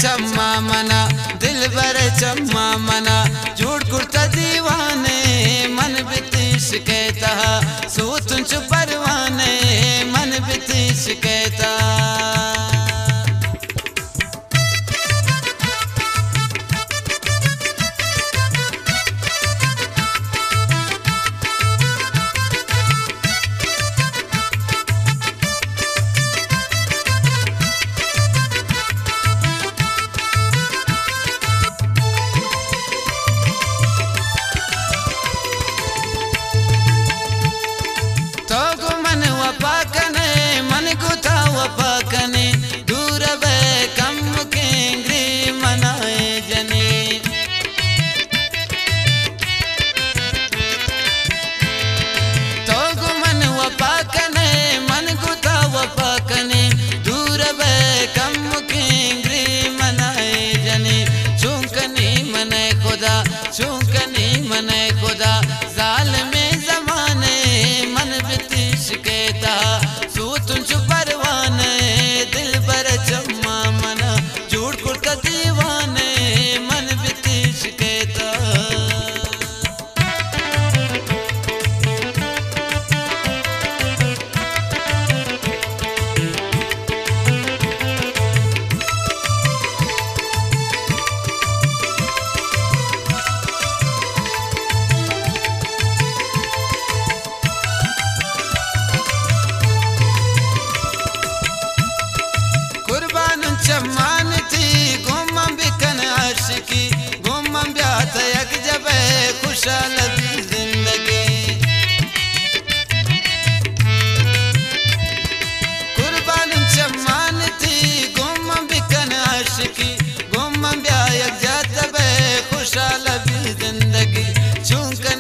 चम्मा मना दिल बर चम्मा मना झूठ कुर्ता दीवाने मन बितिश कहता सो तुझ परवाने मन बितिश कहता मन गुथा वपाकने दूर बे कम केंग्री मनाए जने तो गुमन वपाकने मन गुथा वपाकने दूर बे कम केंग्री मनाए जने चूंकनी मने खुदा चूंकनी मने खुदा जाल में जमाने मन बितिश कहता तुझ परवाने दिल बर चम्मा मना झूठ कुर्ता दीवाने मन बितिश कहता चम्मान थी गुमम बिकन आशिकी गुमम ब्यात यक जब खुशहाल जिंदगी कुर्बान चम्मान थी गुमम बिकन आशिकी गुमम ब्या यक जब खुशहाल जिंदगी चूंक